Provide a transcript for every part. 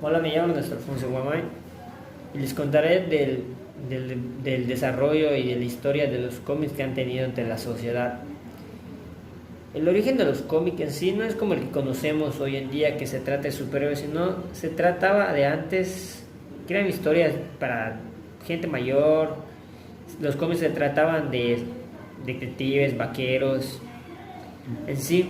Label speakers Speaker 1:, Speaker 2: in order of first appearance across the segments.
Speaker 1: Hola, me llamo Néstor Alfonso Guamay y les contaré del desarrollo y de la historia de los cómics que han tenido entre la sociedad. El origen de los cómics en sí no es como el que conocemos hoy en día, que se trata de superhéroes, sino se trataba de antes, que eran historias para gente mayor. Los cómics se trataban de detectives, vaqueros. En sí,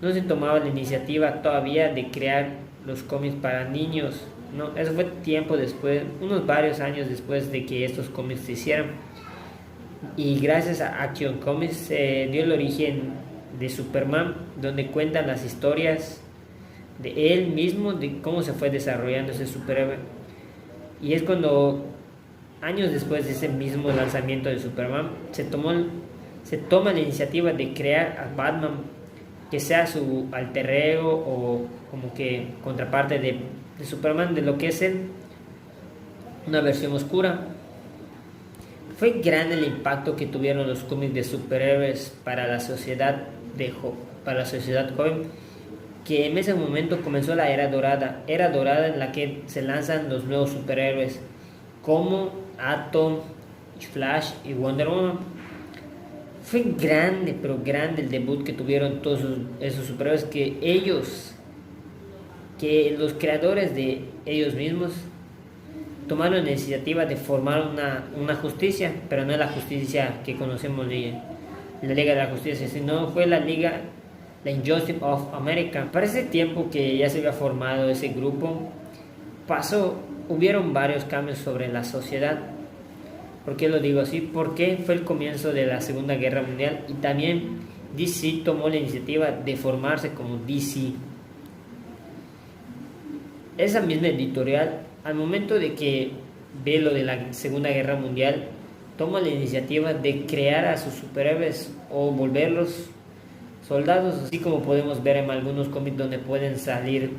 Speaker 1: no se tomaba la iniciativa todavía de crear los cómics para niños. No, eso fue tiempo después, unos varios años después de que estos cómics se hicieran. Y gracias a Action Comics se dio el origen de Superman, donde cuentan las historias de él mismo, de cómo se fue desarrollando ese superhéroe. Y es cuando, años después de ese mismo lanzamiento de Superman, se toma la iniciativa de crear a Batman, que sea su alter ego o como que contraparte de Superman, de lo que es él, una versión oscura. Fue grande el impacto que tuvieron los cómics de superhéroes para la sociedad para la sociedad joven, que en ese momento comenzó la era dorada en la que se lanzan los nuevos superhéroes como Atom, Flash y Wonder Woman. Fue grande, pero grande el debut que tuvieron todos esos superhéroes, que los creadores de ellos mismos tomaron la iniciativa de formar una justicia, pero no la justicia que conocemos de la Liga de la Justicia, sino fue la Injustice of America. Para ese tiempo que ya se había formado ese grupo, hubieron varios cambios sobre la sociedad. ¿Por qué lo digo así? Porque fue el comienzo de la Segunda Guerra Mundial y también DC tomó la iniciativa de formarse como DC. Esa misma editorial, al momento de que ve lo de la Segunda Guerra Mundial, toma la iniciativa de crear a sus superhéroes o volverlos soldados, así como podemos ver en algunos cómics donde pueden salir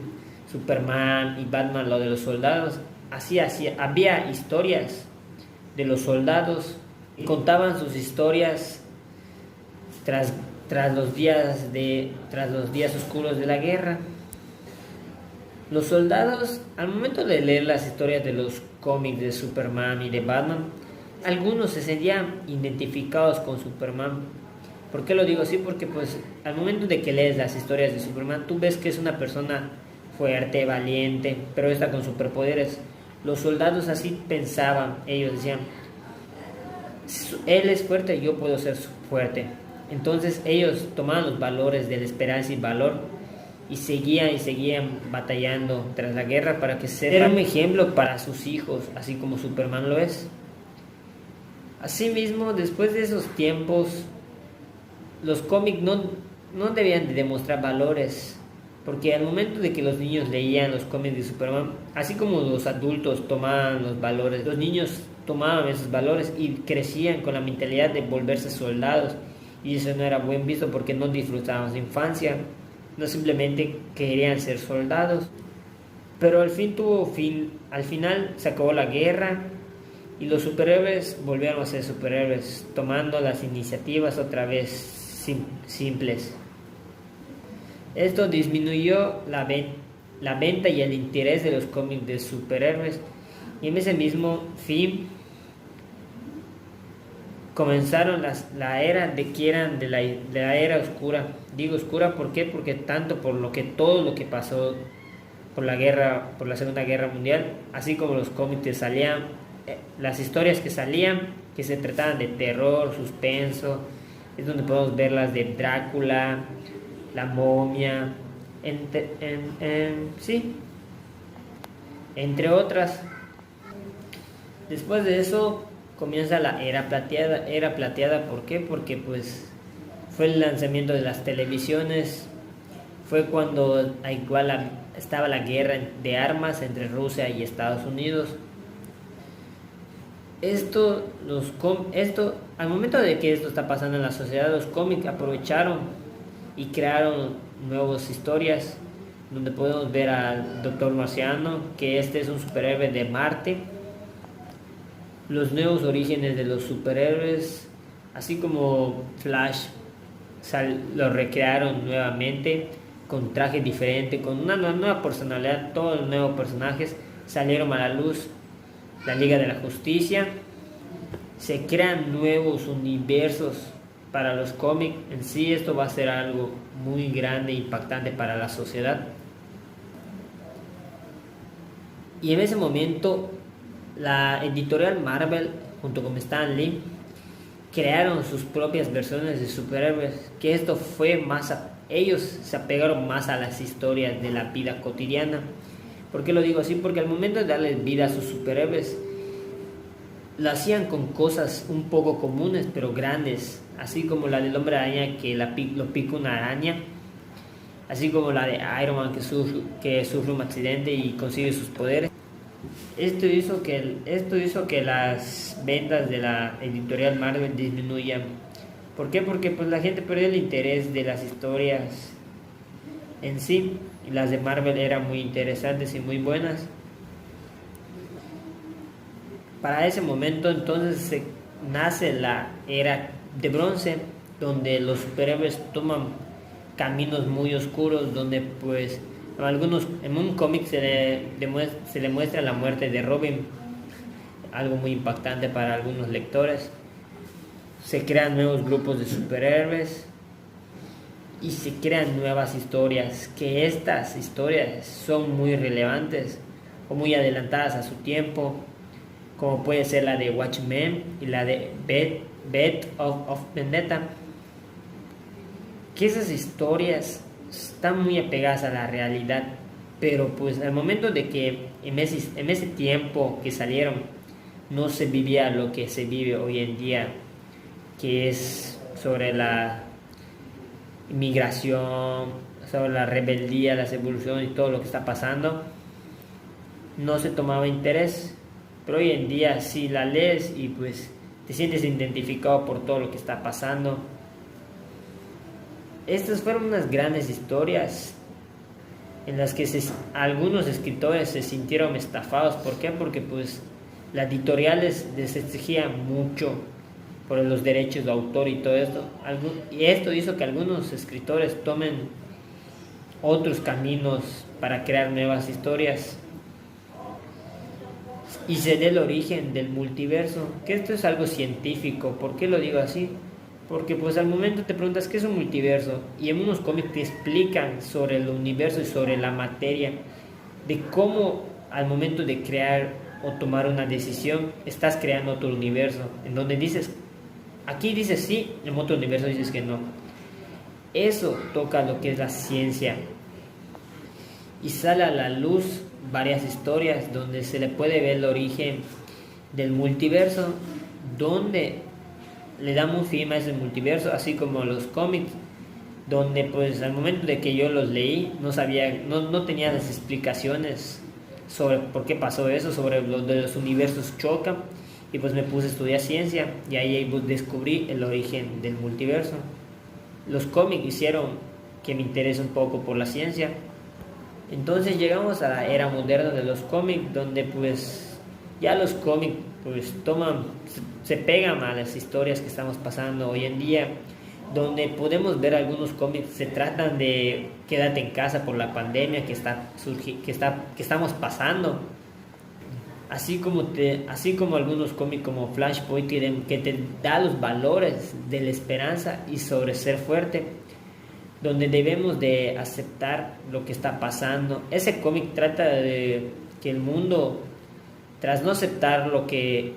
Speaker 1: Superman y Batman, lo de los soldados. Así había historias de los soldados que contaban sus historias tras los días oscuros de la guerra. Los soldados, al momento de leer las historias de los cómics de Superman y de Batman, algunos se sentían identificados con Superman. ¿Por qué lo digo así? Porque pues al momento de que lees las historias de Superman, tú ves que es una persona fuerte, valiente, pero está con superpoderes. Los soldados así pensaban, ellos decían, él es fuerte, yo puedo ser fuerte. Entonces ellos tomaban los valores de la esperanza y valor y seguían batallando tras la guerra para que sea un ejemplo para sus hijos, así como Superman lo es. Asimismo, después de esos tiempos, los cómics no debían de demostrar valores, porque al momento de que los niños leían los cómics de Superman, así como los adultos tomaban los valores, los niños tomaban esos valores y crecían con la mentalidad de volverse soldados, y eso no era buen visto porque no disfrutaban su infancia, no simplemente querían ser soldados. Pero al final se acabó la guerra y los superhéroes volvieron a ser superhéroes, tomando las iniciativas otra vez simples. Esto disminuyó la venta y el interés de los cómics de superhéroes, y en ese mismo fin comenzaron la era de la era oscura. Digo oscura, ¿por qué? Porque tanto todo lo que pasó por la Segunda Guerra Mundial, así como los cómics que salían, las historias que salían, que se trataban de terror, suspenso, es donde podemos ver las de Drácula, la momia, sí, entre otras. Después de eso comienza la era plateada. Era plateada, ¿por qué? Porque pues fue el lanzamiento de las televisiones, fue cuando estaba la guerra de armas entre Rusia y Estados Unidos. Al momento de que esto está pasando en la sociedad, los cómics aprovecharon y crearon nuevas historias, donde podemos ver al Doctor Marciano, que este es un superhéroe de Marte, los nuevos orígenes de los superhéroes, así como Flash, lo recrearon nuevamente, con trajes diferentes, con una nueva personalidad. Todos los nuevos personajes salieron a la luz. La Liga de la Justicia, se crean nuevos universos para los cómics. En sí esto va a ser algo muy grande e impactante para la sociedad. Y en ese momento la editorial Marvel junto con Stan Lee crearon sus propias versiones de superhéroes, que esto fue ellos se apegaron más a las historias de la vida cotidiana. ¿Por qué lo digo así? Porque al momento de darles vida a sus superhéroes, lo hacían con cosas un poco comunes pero grandes, así como la del Hombre Araña que lo pica una araña, así como la de Iron Man que sufre un accidente y consigue sus poderes. Esto hizo que las ventas de la editorial Marvel disminuyan. ¿Por qué? Porque pues la gente perdió el interés de las historias en sí, y las de Marvel eran muy interesantes y muy buenas. Para ese momento entonces nace la era de bronce, donde los superhéroes toman caminos muy oscuros, donde pues en un cómic se le muestra la muerte de Robin, algo muy impactante para algunos lectores. Se crean nuevos grupos de superhéroes y se crean nuevas historias, que estas historias son muy relevantes o muy adelantadas a su tiempo, como puede ser la de Watchmen y la de Bet of Vendetta, que esas historias están muy apegadas a la realidad, pero pues al momento de que en ese tiempo que salieron no se vivía lo que se vive hoy en día, que es sobre la inmigración, sobre la rebeldía, las evoluciones y todo lo que está pasando, no se tomaba interés. Pero hoy en día sí la lees y pues te sientes identificado por todo lo que está pasando. Estas fueron unas grandes historias en las que algunos escritores se sintieron estafados. ¿Por qué? Porque pues las editoriales les exigían mucho por los derechos de autor y todo esto. Y esto hizo que algunos escritores tomen otros caminos para crear nuevas historias. Y se dé el origen del multiverso, que esto es algo científico. ¿Por qué lo digo así? Porque pues al momento te preguntas qué es un multiverso, y en unos cómics te explican sobre el universo y sobre la materia, de cómo al momento de crear o tomar una decisión estás creando otro universo, en donde aquí dices sí, en otro universo dices que no. Eso toca lo que es la ciencia y sale a la luz varias historias donde se le puede ver el origen del multiverso, donde le damos fin a ese multiverso, así como los cómics, donde pues al momento de que yo los leí no tenía las explicaciones sobre por qué pasó eso, sobre los de los universos chocan, y pues me puse a estudiar ciencia y ahí descubrí el origen del multiverso. Los cómics hicieron que me interese un poco por la ciencia. Entonces llegamos a la era moderna de los cómics, donde pues ya los cómics pues se pegan a las historias que estamos pasando hoy en día, donde podemos ver algunos cómics se tratan de quédate en casa por la pandemia que estamos pasando, así como algunos cómics como Flashpoint que te da los valores de la esperanza y sobre ser fuerte, donde debemos de aceptar lo que está pasando. Ese cómic trata de que el mundo, tras no aceptar lo que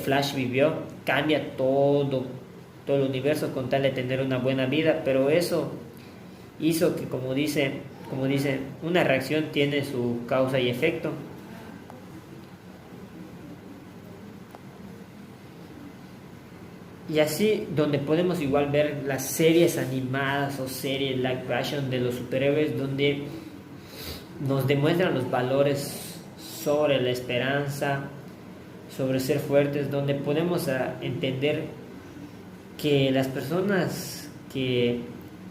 Speaker 1: Flash vivió, cambia todo el universo con tal de tener una buena vida, pero eso hizo que, como dice, una reacción tiene su causa y efecto. Y así, donde podemos igual ver las series animadas o series live action de los superhéroes, donde nos demuestran los valores sobre la esperanza, sobre ser fuertes, donde podemos entender que las personas que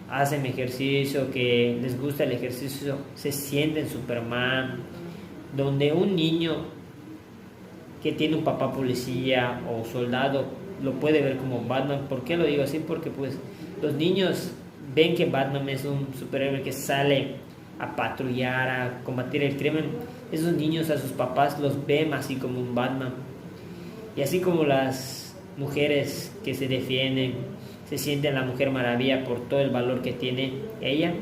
Speaker 1: hacen ejercicio, que les gusta el ejercicio, se sienten Superman, donde un niño que tiene un papá policía o soldado lo puede ver como Batman. ¿Por qué lo digo así? Porque pues los niños ven que Batman es un superhéroe que sale a patrullar, a combatir el crimen, esos niños a sus papás los ven así como un Batman. Y así como las mujeres que se defienden, se sienten la Mujer Maravilla por todo el valor que tiene ella,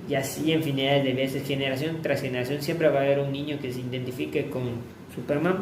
Speaker 1: y así infinidad de veces, generación tras generación, siempre va a haber un niño que se identifique con Superman.